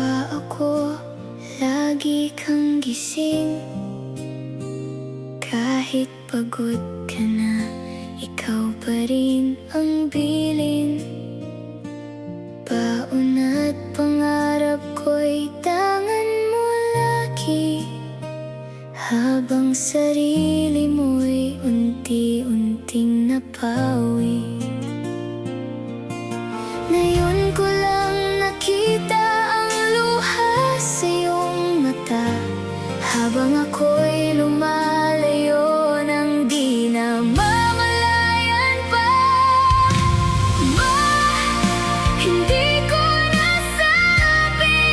ba ako lagi kang gising? Kahit pagod ka na, ikaw pa rin ang bilin. Baon at pangarap ko'y tangan mo lagi, habang sarili mo'y unti-unting napawi. Ngayon ko lang nakita ang luha sa iyong mata, habang ako'y lumalayo nang di na mamalayan pa. Hindi ko nasabing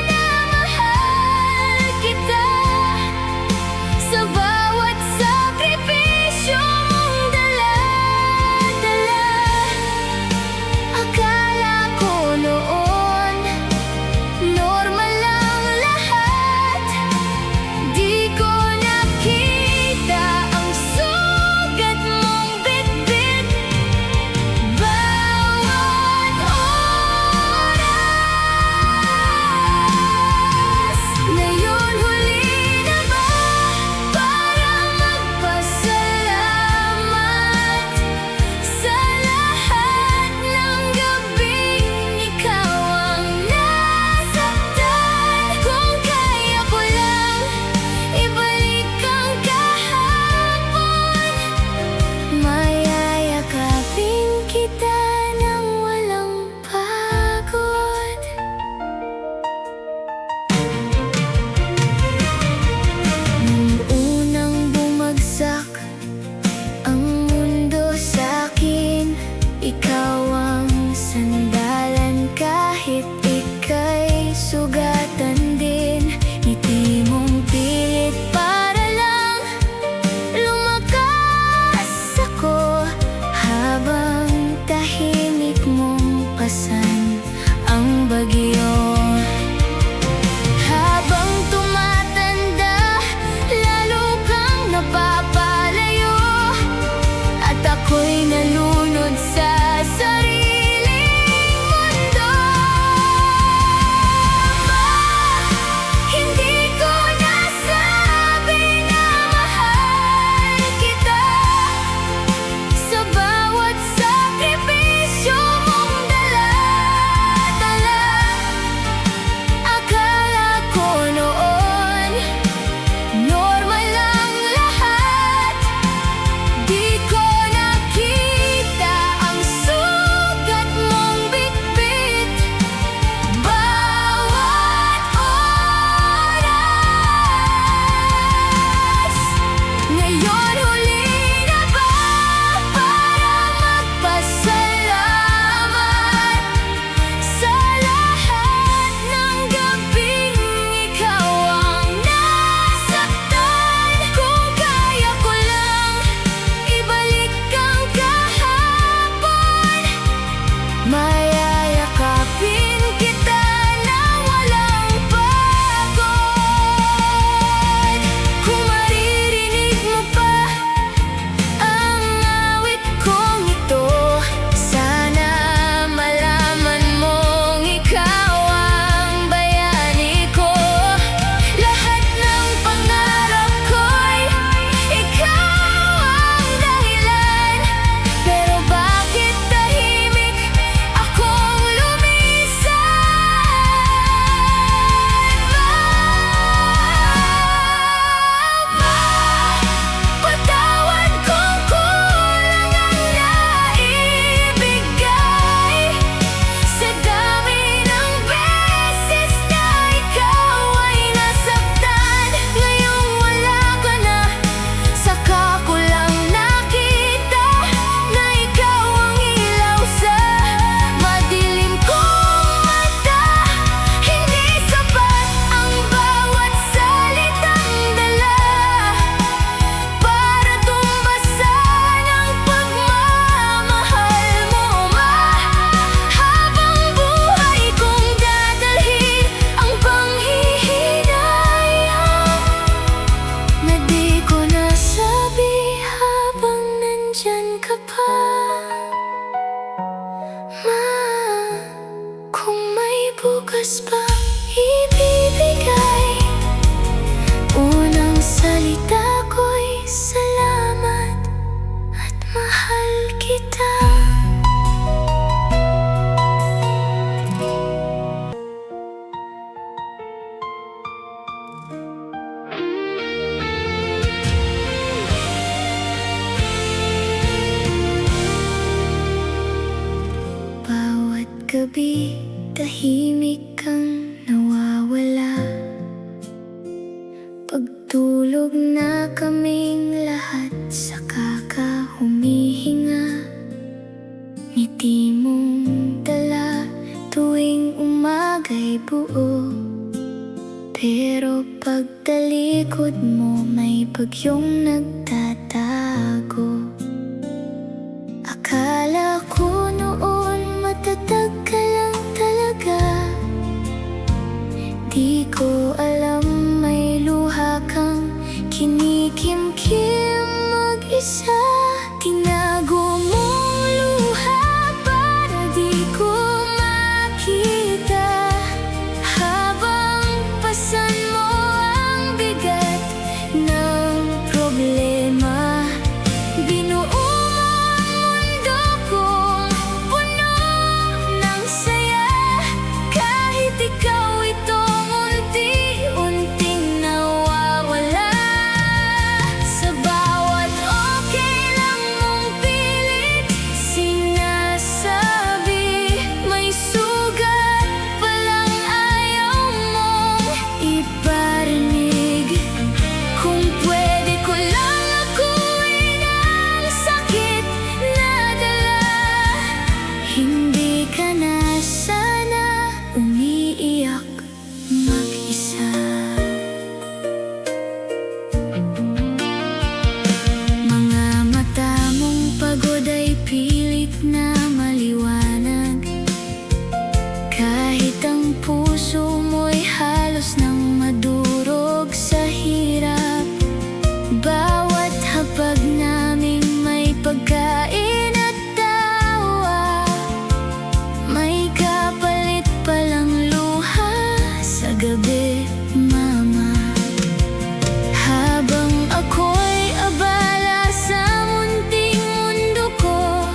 ibibigay. Unang salita ko'y salamat at mahal kita. Bawat gabi, tahimik kang nawawala. Pagtulog na kaming lahat, saka ka humihinga. Ngiti mong dala tuwing umaga'y buo. Pero pagtalikod mo, may bagyong nagtatago. Akala ko noon matatag ka lang talaga. Di ko alam may luha kang kinikimkim mag-isa. Tinago mong luha para di ko makita. Habang pasan mo ang bigat ng problema, binuo mo ang mundo kong puno ng saya. Kahit ikaw itong unti-unting nawawala. Sa bawat okay lang mong pilit sinasabi, may sugat palang ayaw mong iparinig. Kung pwede ko lang akuin ang sakit na dala, hindi ka na sana umiiyak mag-isa. Mga mata mong pagod ay pilit na maliwanag. Kahit ang puso mo'y halos nang madurog sa hirap. Bawat hapag naming may pagkain at tawa, may kapalit palang luha sa gabi, mama. Habang ako'y abala sa munting mundo ko,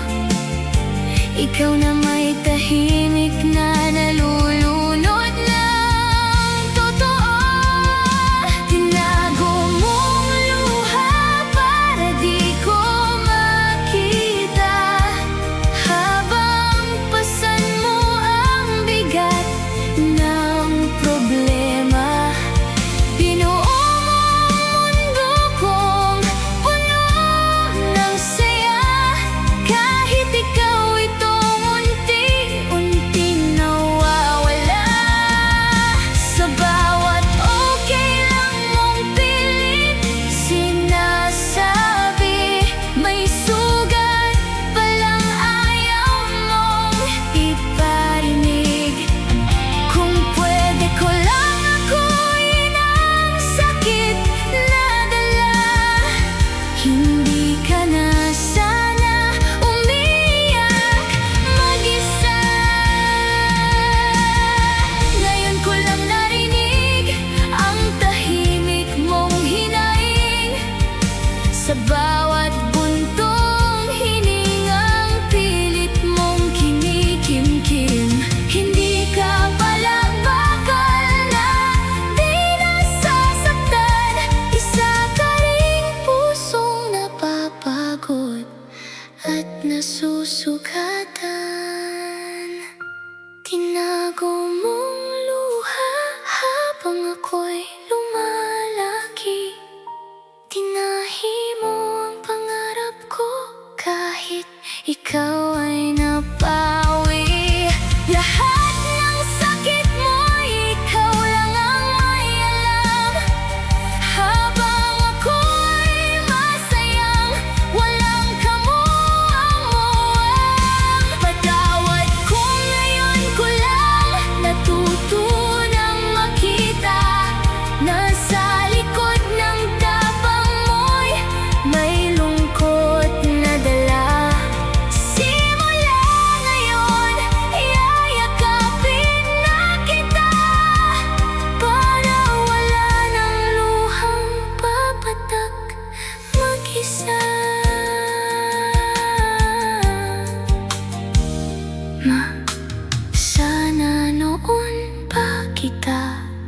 ikaw na may tahimik na nalulunod ng totoo. Tinago mong luha para di ko makita. Habang pasan mo ang bigat ng problema,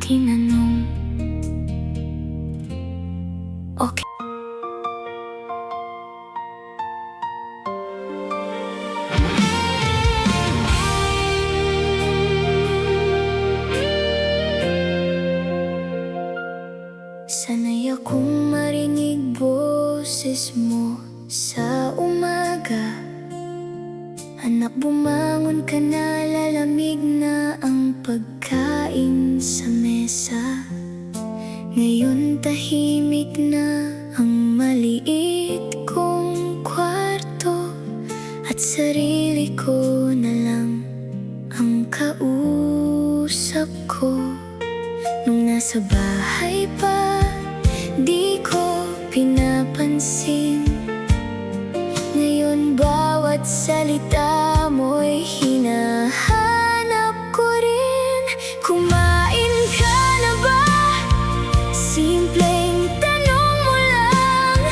tinanong. Okay. Sanay akong marinig boses mo sa umaga. Anak, bumangon ka na, lalamig na ang pagkain sa mesa. Ngayon tahimik na ang maliit kong kwarto, at sarili ko na lang ang kausap ko. Nung nasa bahay pa, di ko pinapansin. Ngayon bawat salita mo'y hinahanap ko rin. Kumain ka na ba? Simpleng tanong mo lang,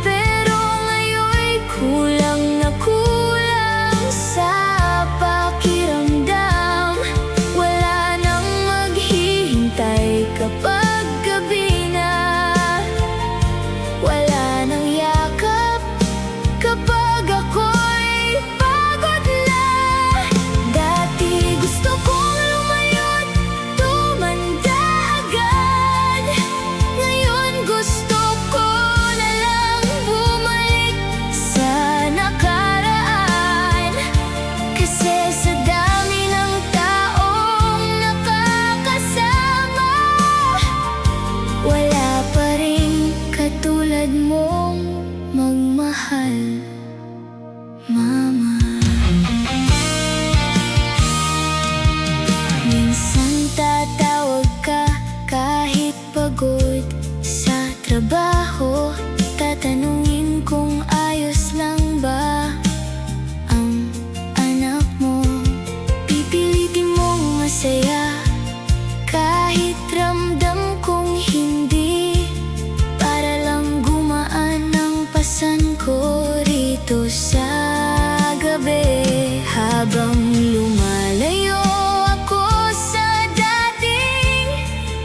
pero ngayon'y kulang na kulang sa pakiramdam. Wala nang maghihintay kapag gabi na. Wala nang yakap kapag ako'y pagod na. Dati gusto kong lumayo't tumanda agad. Ngayon gusto ko na lang bumalik sa nakaraan. Kasi sa dami ng taong nakakasama, wala pa rin katulad mong magmahal, Mama. Minsan tatawag ka kahit pagod sa trabaho. Tatanungin kung ayos lang ba ang anak mo. Pipilitin mong masaya kahit ramdam kong hindi, para lang gumaan ang pasan ko rito sa gabi. Habang lumalayo ako sa dating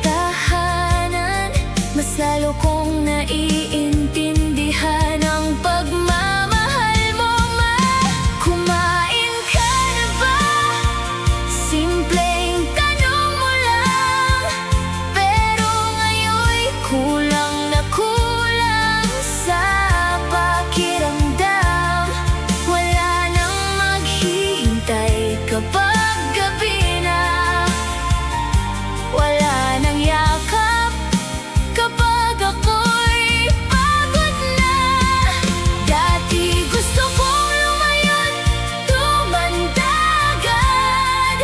tahanan, mas lalo kong naiintindihan ang pagmamahal mo, Ma. Kumain ka na ba? Simpleng tanong mo lang, pero ngayon'y kulang na kulang sa pakiramdam. Wala nang maghihintay kapag gabi na. Wala nang yakap kapag ako'y pagod na. Dati gusto kong lumayo't tumanda agad.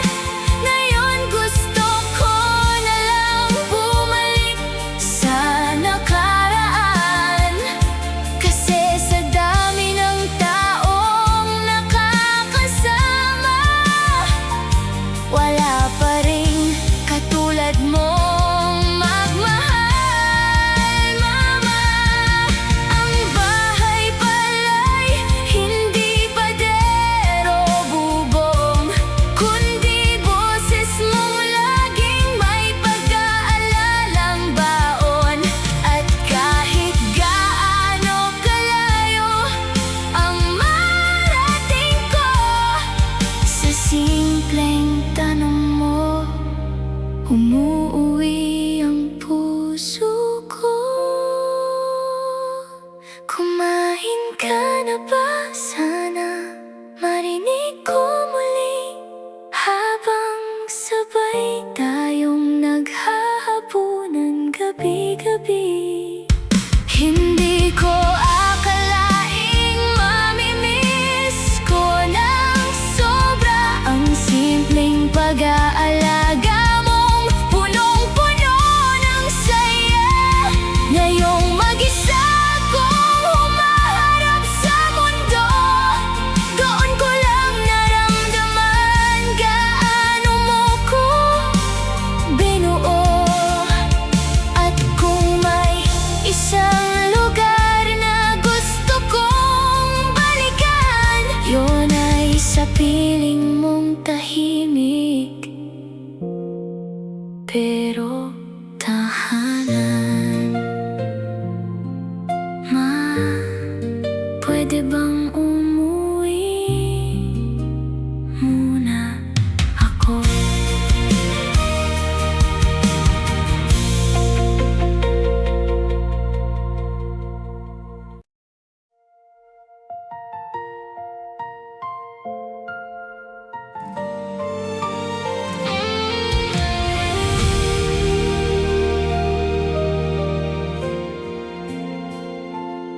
Ngayon gusto ko na lang bumalik sa nakaraan. Kasi sa dami ng taong nakakasama, wala pa rin katulad mong magmahal, Mama. Ang bahay pala'y hindi padero bubong, kundi boses mong laging may pag-aalalang baon. At kahit gaano kalayo ang marating ko, sa simpleng tanong mo, umuuwi ang puso ko. Kumain ka na ba? Sana marinig ko muli, habang sabay tayong naghahapunan gabi-gabi. Hindi ko akalaing mamimiss ko ng sobra ang simpleng pag-aalaga mong punong-puno ng saya. Ngayong mag-isa kong humaharap sa mundo, doon ko lang naramdaman gaano mo ko binuo. At kung may isang lugar na gusto kong balikan, yun ay sa piling mong tahimik, pero pero tahanan. Ma, pwede bang umuwi muna ako?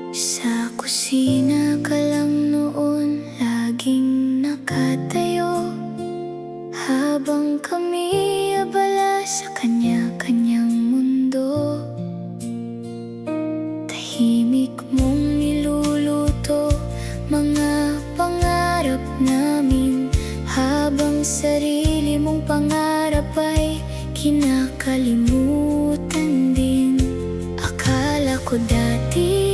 Sa kusina ka lang noon, laging nakatayo, habang kami abala sa kanya-kanyang mundo. Tahimik mong niluluto mga pangarap namin, habang sarili mong pangarap ay kinakalimutan din. Akala ko dati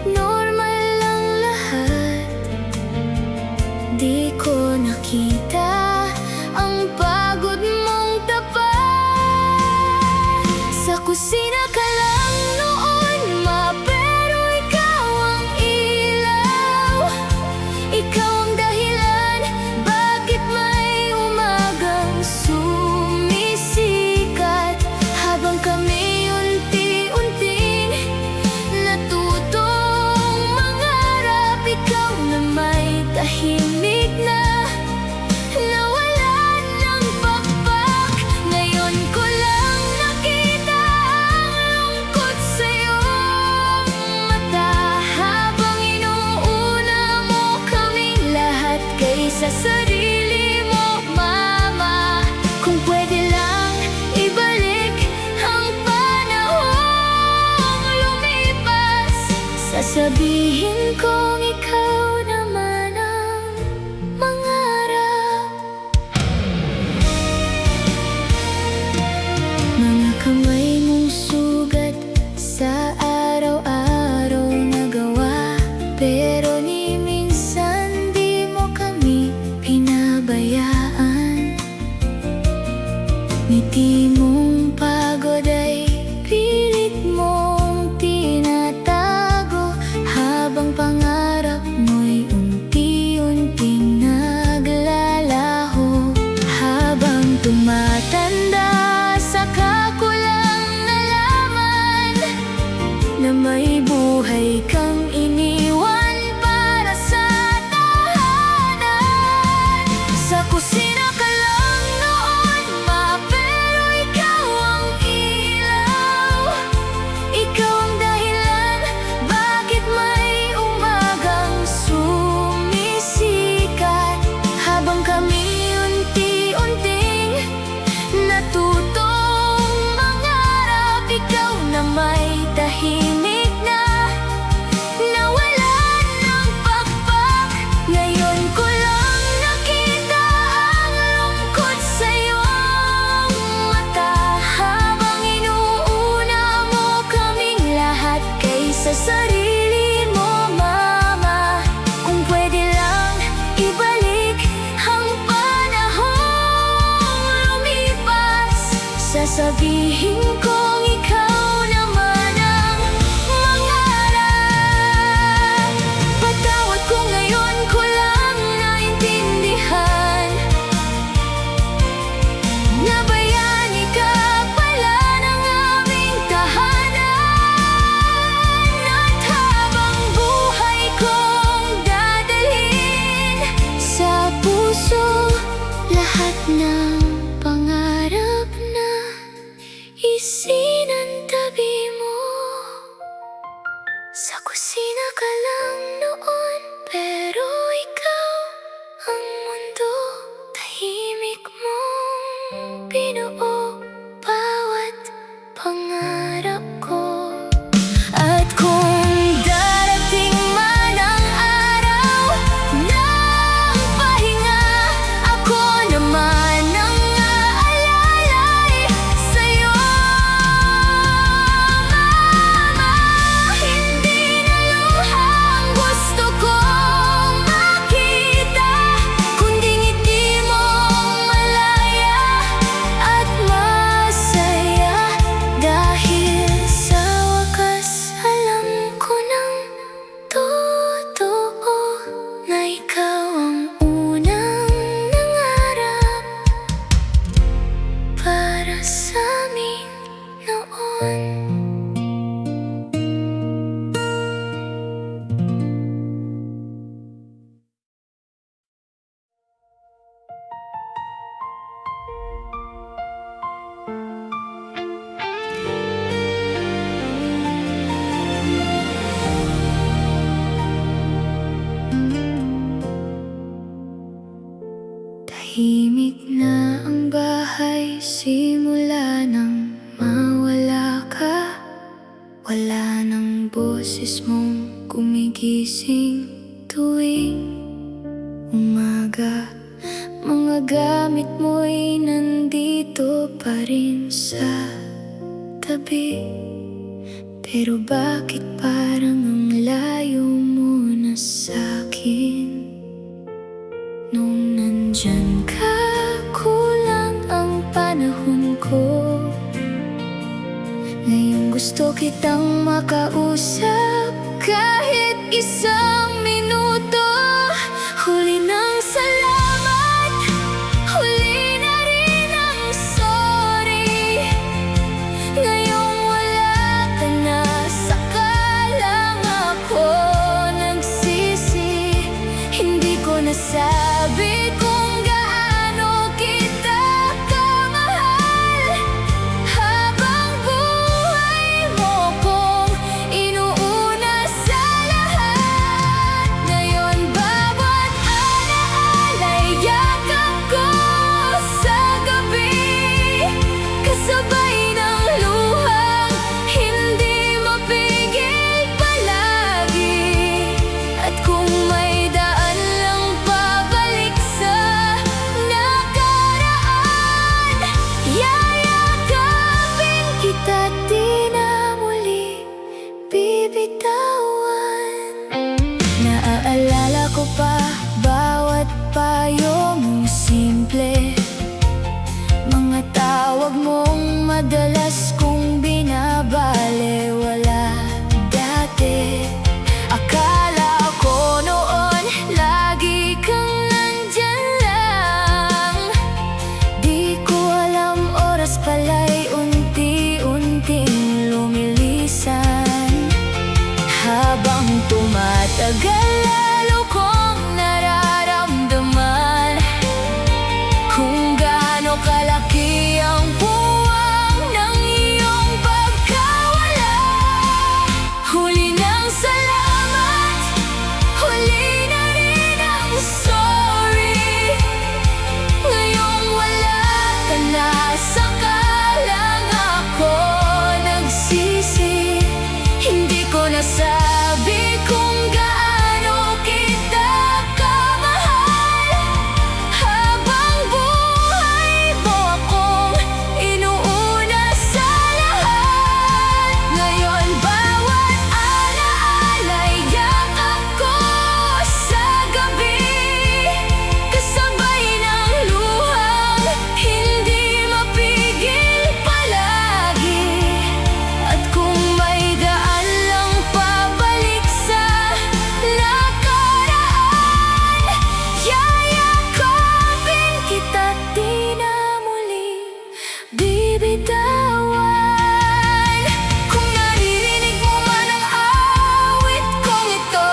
normal lang lahat, di ko nakita ang pagod mong tapat. Sa kusina ka lang noon, ma, pero ikaw ang ilaw. Ikaw ang dahilan bakit may umagang sumisikat, habang kami unti-unting natutong mangarap. Ikaw na may tahimik na nawalan ng pakpak. Ngayon ko lang nakita ang lungkot sa iyong mata, habang inuuna mo kaming lahat kaysa sarili mo, mama. Kung pwede lang ibalik ang panahong lumipas, sasabihin kong ikaw naman ang mangarap. Mga kamay mong sugat sa araw-araw na gawa, pero ni minsan di mo kami pinabayaan. Ngiti mong pagod ay pilit mong tinatago, habang pangarap mo'y unti-unting naglalaho. Habang tumatanda, saka ko lang nalaman na may buhay kang iniwan para sa tahanan. Sa kusina ka lang noon, ma, pero ikaw ang ilaw. Ikaw ang dahilan bakit may umagang sumisikat, habang kami unti-unting natutong mangarap. Ikaw na may tahimik na nawalan ng pakpak. Ngayon ko lang nakita ang lungkot sa iyong mata, habang inuuna mo kaming lahat kaysa sarili mo, mama. Kung pwede lang ibalik ang panahong lumipas, sasabihin kong ikaw naman ang mangarap. Patawad kung ngayon ko lang naintindihan na bayani ka pala ng aming tahanan. At habang buhay kong dadalhin sa puso lahat ng pangarap na isinantabi mo. Sa kusina ka lang noon, pero ikaw ang mundo. Tahimik mong binuo bawat pangarap ko. At kung darating man ang araw ng pahinga, ako naman ang aalalay sa'yo. boses mong gumigising tuwing umaga. Mga gamit mo'y nandito pa rin sa tabi. Pero bakit parang ang layo mo na sa'kin? Nung nandyan ka, kulang ang panahon ko. Ngayon gusto kitang makausap kahit isang minuto. Huli ng salamat, huli na rin ang sorry. Ngayong wala ka na, saka lang ako nagsisi. Hindi ko nasabi kung gaano kita kamahal. Habang buhay mo kong inuuna sa lahat. Ngayon bawat alaala'y yakap ko sa gabi. Kasabay ng luhang hindi mapigil palagi. At kung may daan lang pabalik sa nakaraan, yayakapin kita't di na muli bibitawan. Naaalala ko pa bawat payo mong simple, mga tawag mong madalas kong binabalewala dati. Akala ko noon lagi kang nandyan lang. Di ko alam oras pala'y unti-unting lumilisan. Habang tumatagal lalo kong nararamdaman kung gaano kalaki ang puwang ng iyong pagkawala. Huli ng salamat, huli na rin ang sorry. Ngayong wala ka na, saka lang ako nagsisi. Hindi ko nasabi kung gaano kita kamahal. Habang buhay mo akong inuuna sa lahat. Ngayon bawat alaala'y yakap ko sa gabi. Kasabay ng luhang hindi mapigil palagi. At kung may daan lang pabalik sa nakaraan, yayakapin kita't di na muli bibitawan. Kung naririnig mo man ang awit kong ito,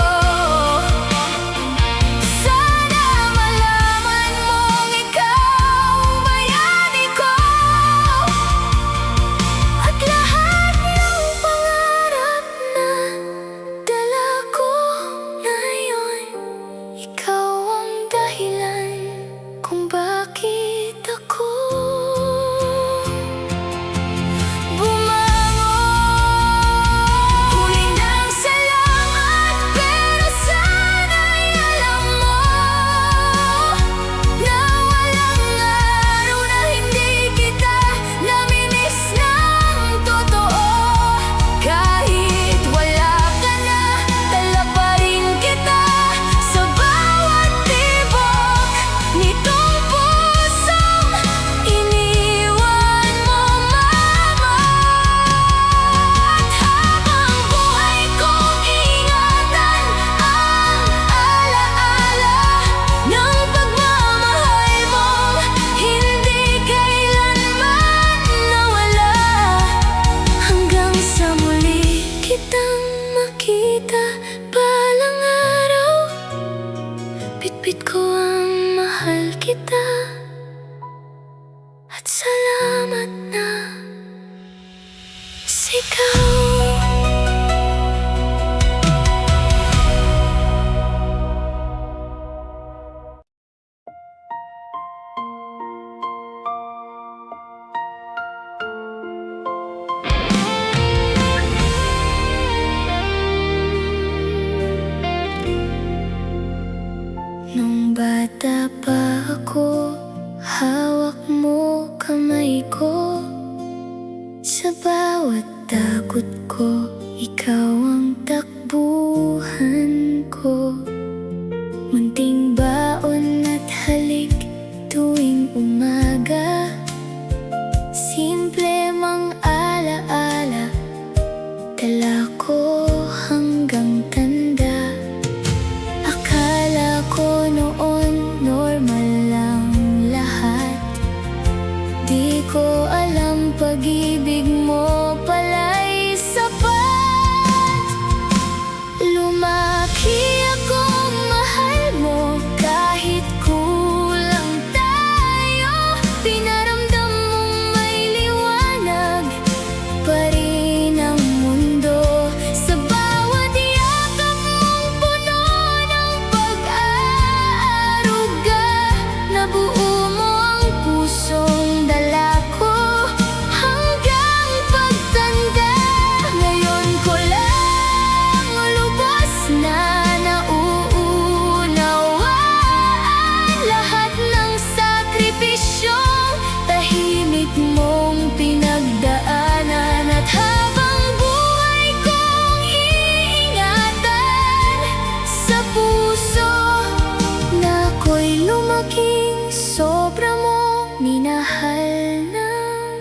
sana malaman mong ikaw bayani ko. At lahat ng pangarap na dala ko ngayon, ikaw ang dahilan kung bakit ako bumangon. Huli ng salamat, pero sana'y alam mo na walang araw na hindi kita namimiss ng totoo. Kahit wala ka na, dala pa rin kita sa bawat tibok nitong pusong iniwan mo, mama. At habang buhay kong ingatan ang alaala ng pagmamahal mong hindi kailanman nawala. Hanggang sa muli kitang makita balang araw, bitbit ko ang mahal kita. At salamat na sigaw. Wala pa ako, hawak mo kamay ko. Sa bawat takot ko, ikaw ang takbuhan ko. Munting baon at halik tuwing umaga. Simple mang alaala, dala ko hanggang tanda. Akala ko noon normal lang lahat. Di ko alam pag-ibig mo pala'y sapat. Lumaki akong mahal mo kahit kulang tayo. Pinaramdam mong may liwanag pa rin ang mundo. Sa bawat yakap mong puno ng pag-aaruga, nabuo mo ang pusong dala ko hanggang pagtanda. Ngayon ko lang lubos na nauunawaan lahat ng sakripisyong tahimik mong pinagdaanan. At habang buhay kong iingatan sa puso na ako'y lumaking sobra mong minahal ng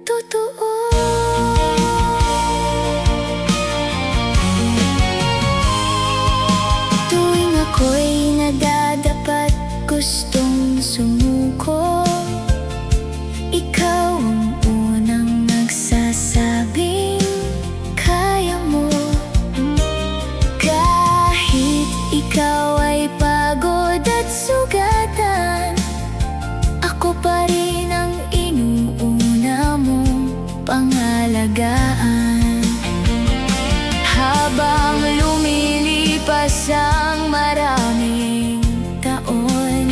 totoo. Tuwing ako'y nadadapat, gustong sumuko, ikaw ang unang nagsasabing kaya mo. Kahit ikaw ay pagod at sugatan, ako pa rin ang inuuna mong pangalagaan. Habang lumilipas ang maraming taon,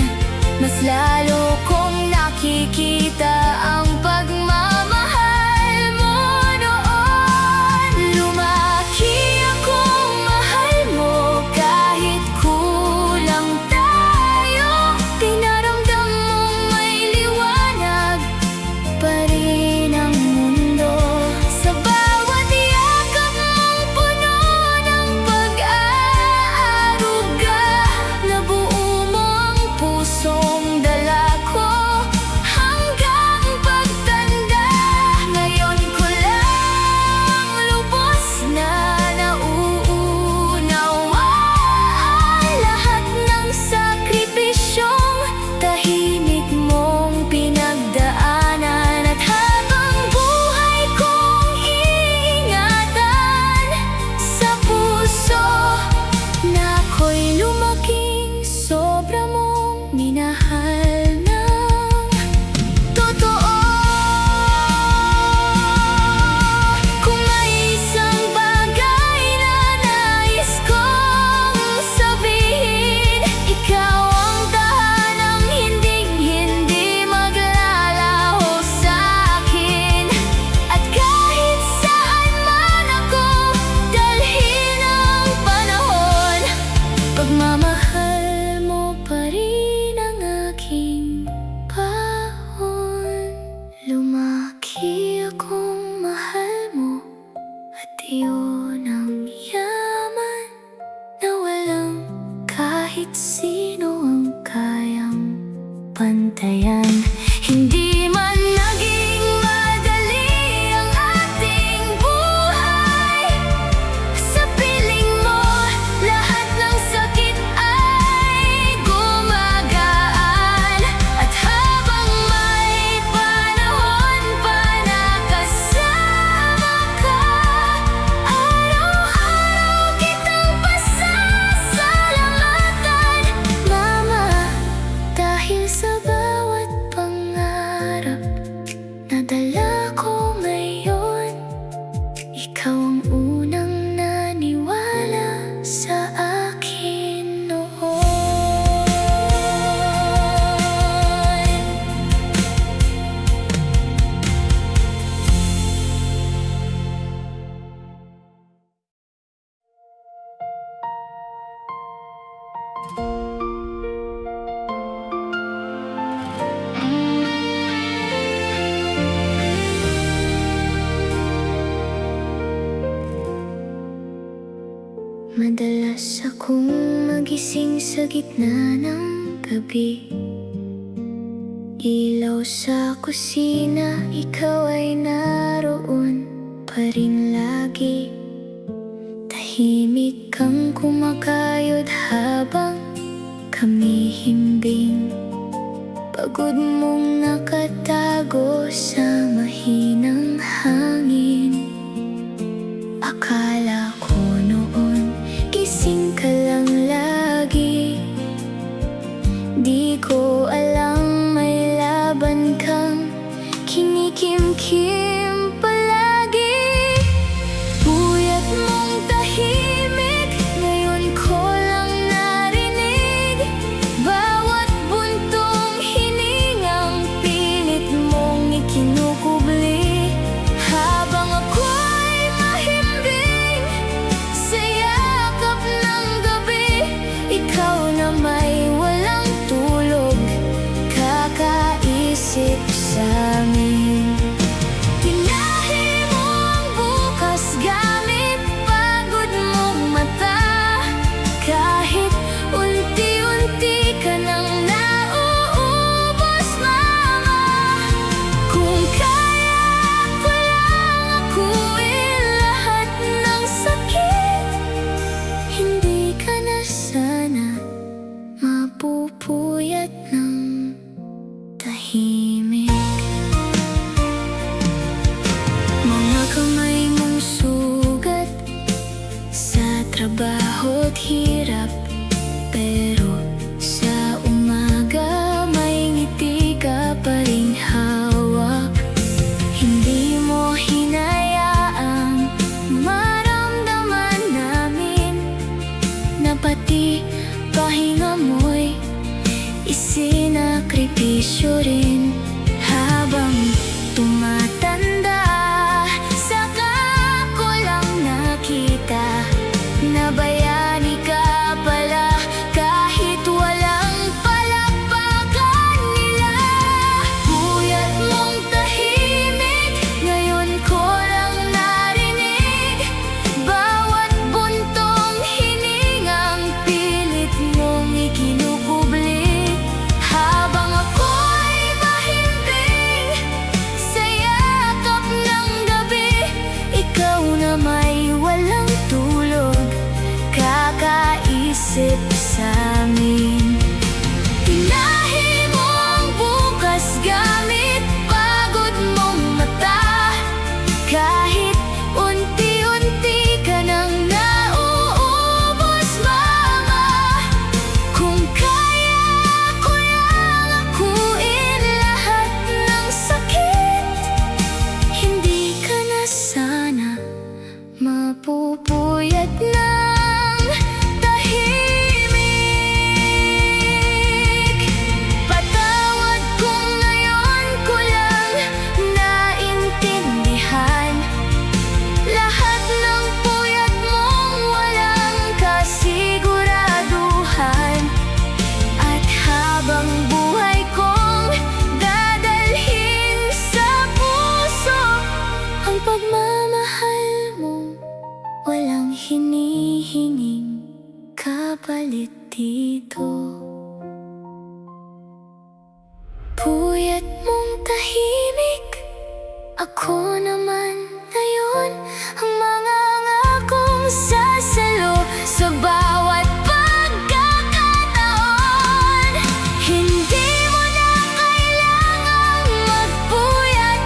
mas lalo kong nakikita ang pagmamahal mo noon. Lumaki akong mahal mo kahit kulang tayo. Pinaramdam mong may liwanag pa rin ang mundo. Sa bawat yakap mong puno ng pag-aaruga, nabuo mo ang pusong dala ko hanggang pagtanda. Ngayon ko lang lubos na nauunawaan lahat ng sakripisyong tahimik mong pinagdaanan. At habang buhay kong iingatan sa puso na ako'y lumaking sobra mong minahal ng totoo. Kung may isang bagay na nais kong sabihin, ikaw ang tahanang hinding-hindi maglalaho sa'kin. At kahit saan man ako dalhin ang panahon, pagmamahal mo pa rin ang aking pahon. Lumaki akong mahal mo at iyon ang yaman na walang kahit sino ang kayang pantayan. Hindi man naging madali ang ating buhay, sa piling mo lahat ng sakit ay gumagaan. At habang may panahon pa na kasama ka, Madalas akong magising sa gitna ng gabi. Ilaw sa kusina, ikaw ay naroon pa rin lagi. Tahimik kang kumakayod habang kami himbing. Pagod mong nakatago sa mahinang hangin. Akala ko noon gising ka lang lagi. Di ko alam may laban kang kinikimkim palagi. Puyat mong tahimik, ngayon ko lang narinig. Bawat buntong hiningang pilit mong ikinukubli. Habang ako'y mahimbing sa yakap ng gabi, ikaw na may walang tulog, kakaisip sa amin. Tinahi mo ang bukas gamit pagod mong mata. Kahit unti-unti ka nang nauubos, mama. Kung kaya ko lang akuin lahat ng sakit, hindi ka na sana mapupuyat ng tahimik. Mga kamay mong sugat sa trabaho't hirap, pero sa umaga may ngiti ka pa ring hawak. Hindi mo hinayaang maramdaman namin na pati pahinga mo'y isinakripisyo rin. Habang tumatanda, saka ko lang nakita na bayani ka pala kahit walang palakpakan nila. Puyat mong tahimik, ngayon ko lang narinig. Bawat buntong hiningang pilit mong ikinukubli. Habang ako'y mahimbing sa yakap ng gabi, ikaw na may walang tulog, kakaisip sa amin. Tinahi mo ang bukas gamit pagod mong mata. Kahit unti-unti ka nang nauubos, mama. Kung kaya ko lang akuin lahat ng sakit, hindi ka na sana mapupuyat ng tahimik. Patawad kung ngayon ko lang naintindihan lahat ng puyat mong walang kasiguraduhan. At habang buhay kong dadalhin sa puso ang pagmamahal mong walang hinihinging kapalit dito. Puyat mong tahimik, ako naman ngayon ang mga ngakong sasalo sa bawat pagkakataon. Hindi mo na kailangang magpuyat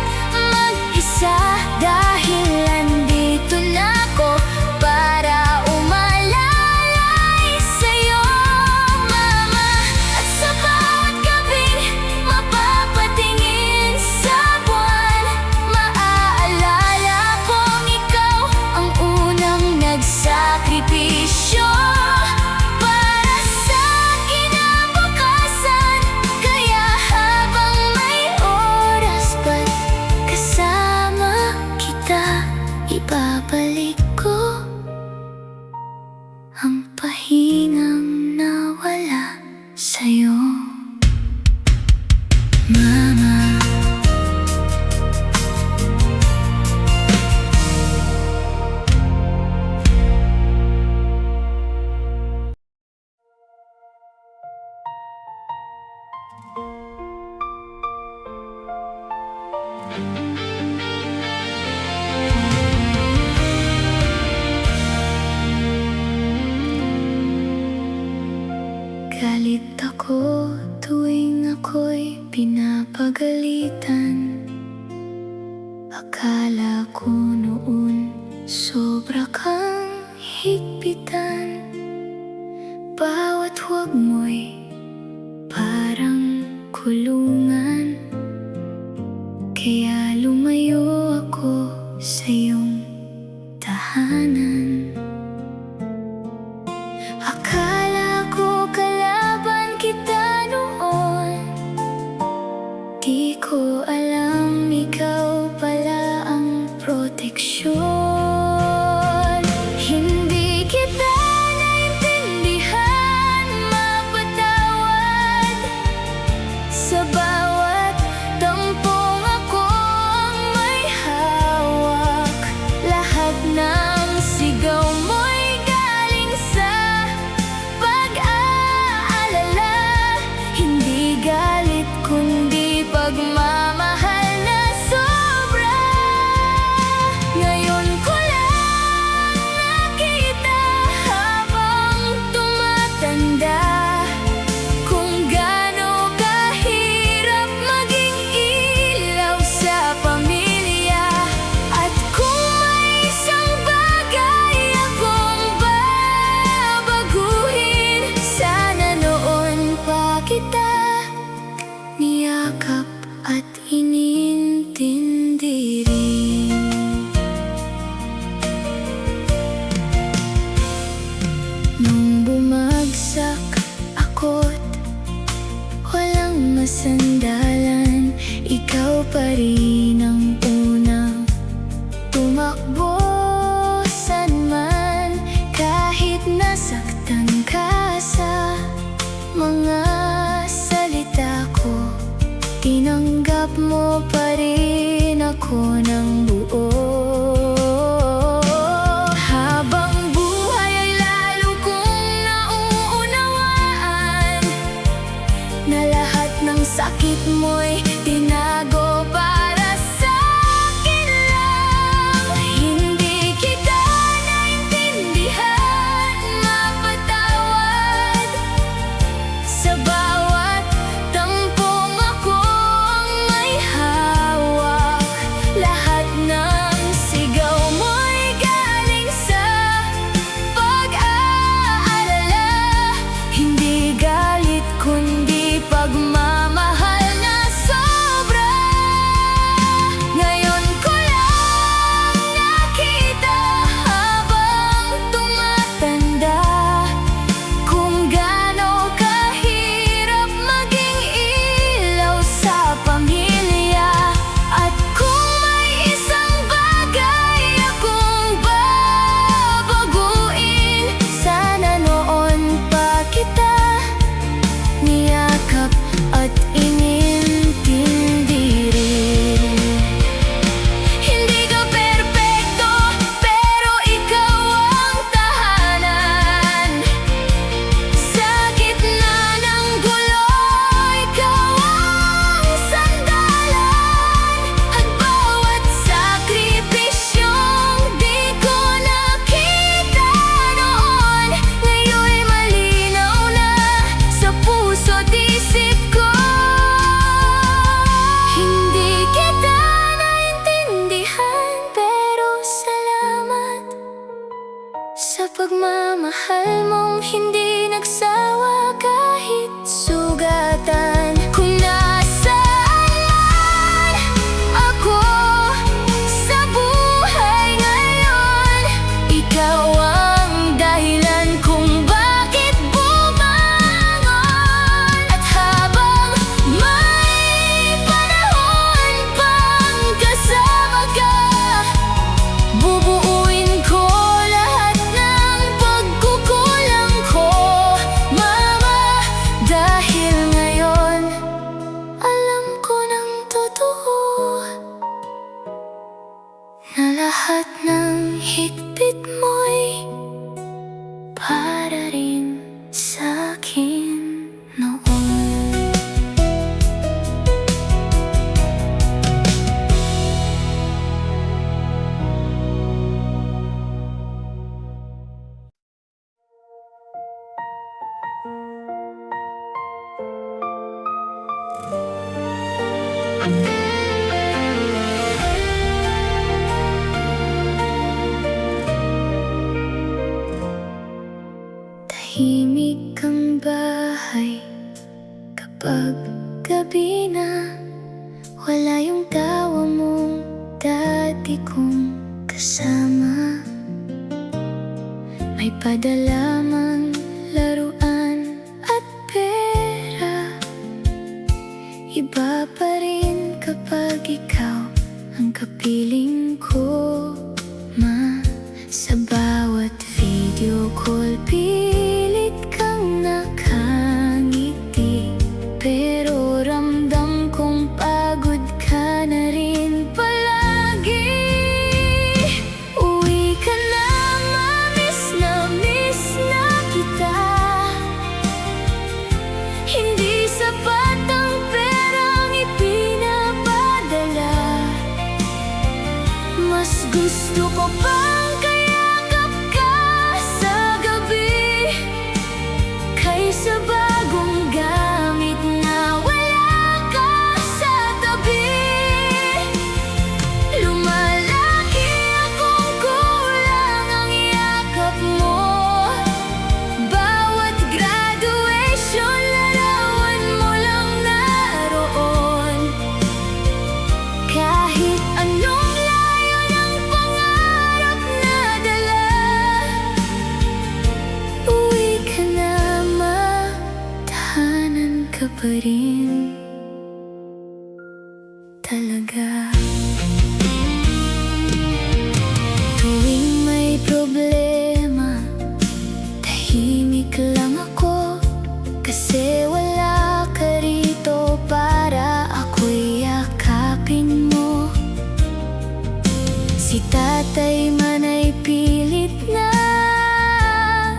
mag-isa, dahil nandito na ako para umalalay sa'yo, mama. At sa bawat gabing mapapatingin sa buwan, maaalala kong ikaw ang unang nagsakripisyo para sa kinabukasan. Kaya habang may oras pa't kasama kita, ibabalik ko ang pahingang nawala sa'yo, mama. ko noon. Sobra kang higpitan, bawat huwag mo'y parang kulungan. Kaya lumayo ako sa iyong tahanan. Akala ko kalaban kita noon, di ko alam ikaw pala ang proteksyon. Hindi kita naintindihan, mapatawad. Sa bawat tampong ako ang may hawak. Lahat ng sigaw mo'y galing sa pag-aalala. Hindi galit kundi pagmamahal na sobra. Ngayon ko lang nakita habang tumatanda kung gaano kahirap maging ilaw sa pamilya. At kung may isang bagay akong babaguhin, sana noon pa kita niyakap at inintindi rin. Nung bumagsak ako't walang masandalan, ikaw pa rin ang unang tumakbo saan man. Kahit nasaktan ka sa mga salita ko, tinanggap mo pa rin ako ng buo. Habang buhay ay lalo kong nauunawaan na lahat ng sakit mo'y tinago para sa akin lang. Hindi kita naintindihan, mapatawad. Sa bawat tampong ako ang may hawak. Lahat ng sigaw mo'y galing sa pag-aalala. Hindi galit kundi pagmamahal na sobra. Ngayon ko lang nakita habang tumatanda kung gaano kahirap maging ilaw sa pamilya. At kung may isang bagay akong babaguhin, sana noon pa kita niyakap at inintindi rin. Hindi ka perpekto, pero ikaw ang tahanan. Sa gitna ng gulo, ikaw ang sandalan. At bawat sakripisyong di ko nakita noon, ngayon'y malinaw na sa puso't isip ko. Hindi kita naintindihan, pero salamat sa pagmamahal mong hindi nagsawa kahit sugatan. Kung nasaan man ako sa buhay ngayon, ikaw ang dahilan kung bakit bumangon. At habang may panahon pang kasama ka, bubuuin ko lahat ng pagkukulang ko, Mama. Dahil ngayon alam ko ng totoo na lahat ng higpit mo'y para rin sa'kin noon. lagi kong kasama. May padala mang laruan at pera. Iba pa rin kapag ikaw ang kapiling ko, ma. Sa bawat video call, pilit kang nakangiti, pero ramdam kong pagod ka na rin palagi. Uwi ka na, miss na kita. Hindi sapat ang perang ipinapadala. Mas gusto ko pang kayakap ka sa gabi, kaysa bagong gamit na wala ka sa tabi. Lumalaki akong kulang ang yakap mo. Bawat graduation, larawan mo lang naroon. Kahit anong layo ng pangarap na dala, uwi ka na, ma. Tahanan ka pa rin talaga. Tuwing may problema, tahimik lang ako, kasi wala ka rito para ako'y yakapin mo. Si tatay man ay pilit na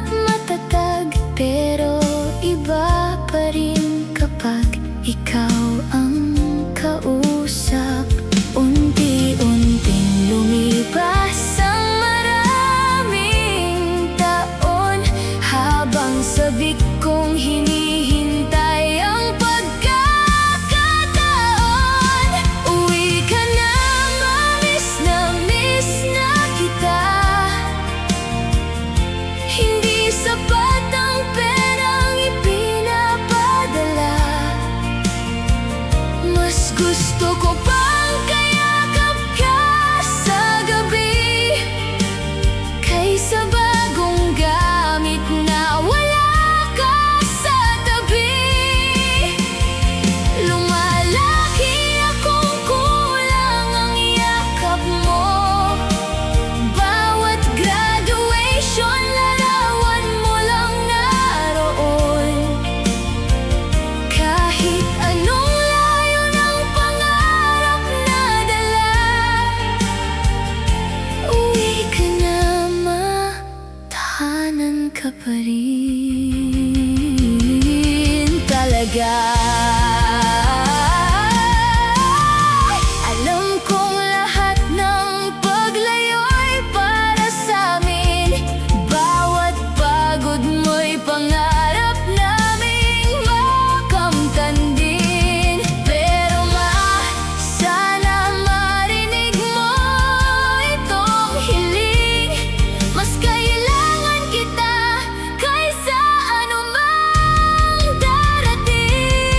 matatag, pero iba pa rin kapag ikaw ang kausap. Unti-unting lumipas ang maraming taon, habang sabik kong hinihintay ang pagkakataon. Uwi ka na, miss na kita. Hindi sapat ang perang ipinapadala. Mas gusto ko pang kayakap ka sa gabi, kaysa bagong gamit na wala ka sa tabi. Lumalaki akong kulang ang yakap mo. Bawat graduation, larawan mo lang naroon. Kahit anong layo ng pangarap na dala, uwi ka na, ma. Tahanan ka pa rin talaga. Alam kong lahat ng paglayo'y para sa'min. Bawat pagod mo'y pangarap naming makamtan din. Pero ma, sana marinig mo itong hiling. Mas kailangan kita kaysa anumang darating.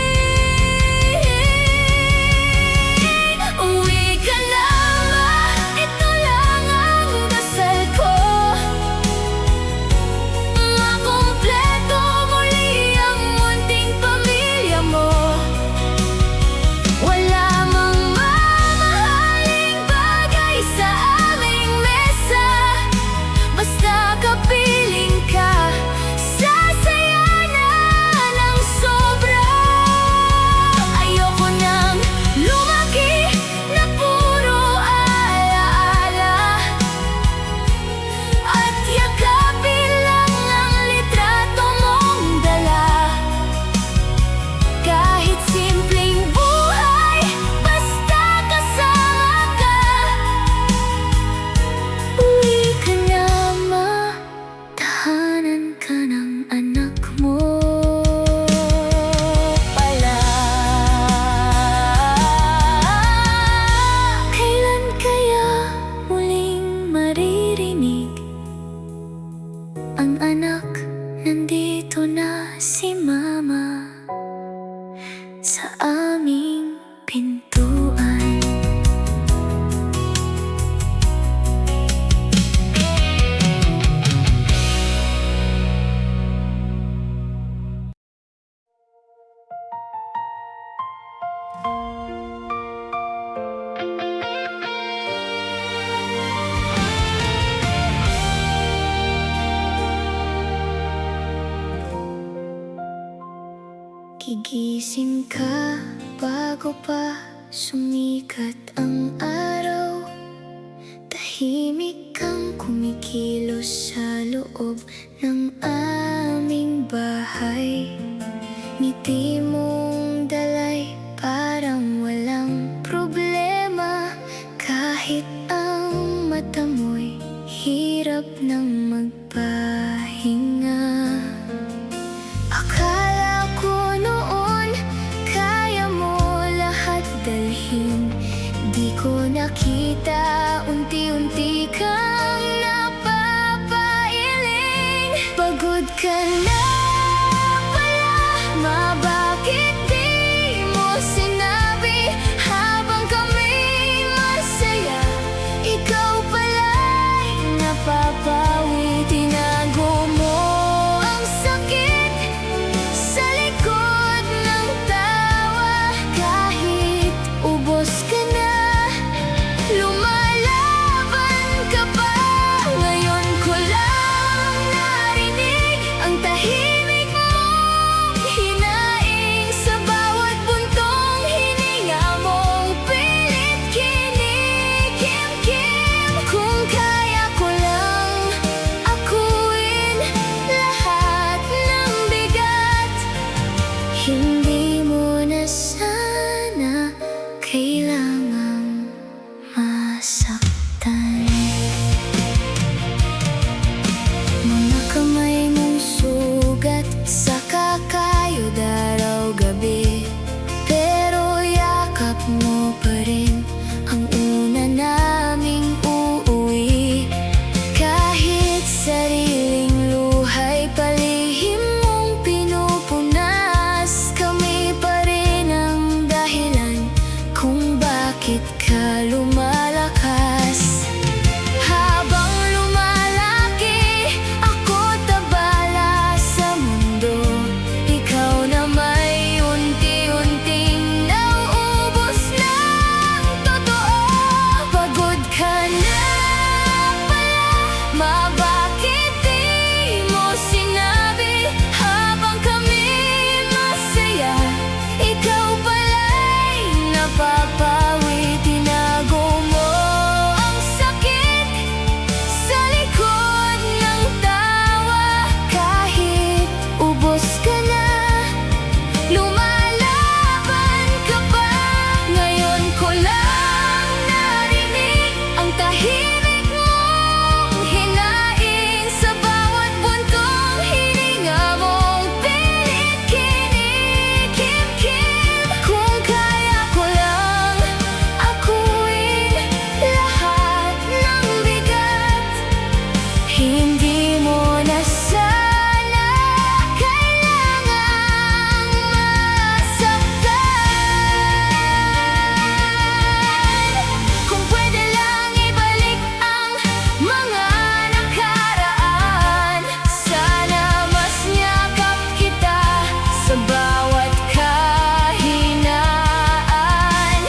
Gigising ka bago pa sumikat ang araw. Tahimik kang kumikilos sa loob ng aming bahay. Ngiti mong dalay parang walang problema, kahit ang mata mo'y hirap nang magpahinga. Akala ko noon kaya mo lahat dalhin. Di ko nakita unti-unti kang napapailing. Pagod ka na pala, bakit di mo sinabi habang kami masaya? Ikaw pala'y napapawi. Tinago mo ang sakit sa likod ng tawa. Kahit ubos ka na, lumalaban ka pa. Ngayon ko lang narinig ang tahimik mong hinaing sa bawat buntong hininga mong pilit kinikimkim. Kung kaya ko lang akuin lahat ng bigat, hindi mo na sana kailangang masaktan. Mga kamay mong sugat sa kakayod araw-gabi, pero yakap mo pa rin ang una naming uuwi. Kahit sariling luhay palihim mong pinupunas, kami pa rin ang dahilan kung bakit ka lumalakas. Habang lumalaki, ako't abala sa mundo. Ikaw na may unti-unting nauubos ng totoo. Pagod ka na pala, bakit di mo sinabi habang kami masaya? Ikaw pala'y napapawi. Tinago mo ang sakit sa likod ng tawa. Kahit ubos ka na, lumalaban ka pa. Ngayon ko lang narinig ang tahimik mong hinaing sa bawat buntong hininga mong pilit kinikimkim. Kung kaya ko lang akuin lahat ng bigat, hindi mo na sana kailangang masaktan. Kung pwede lang ibalik ang mga nakaraan, sana mas niyakap kita sa bawat kahinaan.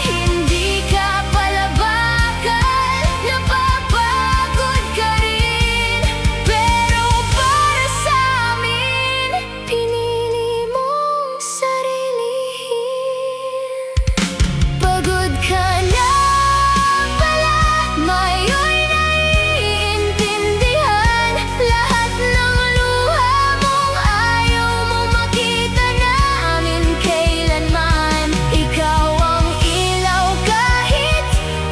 Hindi ka pala bakal, napapagod ka rin, pero para sa amin, pinili mong sarilihin. Pagod ka na pala, ngayon naiintindihan lahat ng luha mong ayaw mong makita namin kailanman. Ikaw ang ilaw kahit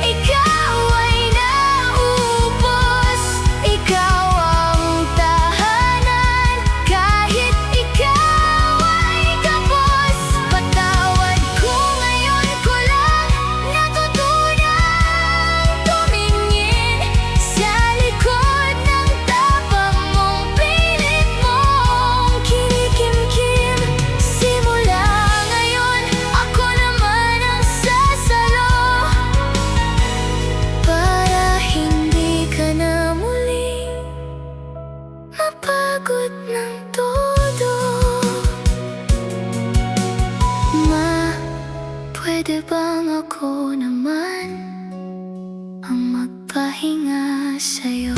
ikaw ay naubos. Ikaw ang tahanan kahit ikaw ay kapos. Patawad kung ngayon ko lang natutunang tumingin sa likod ng tapang mong pilit mong kinikimkim. Simula ngayon, ako naman ang sasalo para hindi ka na muling mapagod ng todo. Pwede bang ako naman ang magpahinga sa'yo?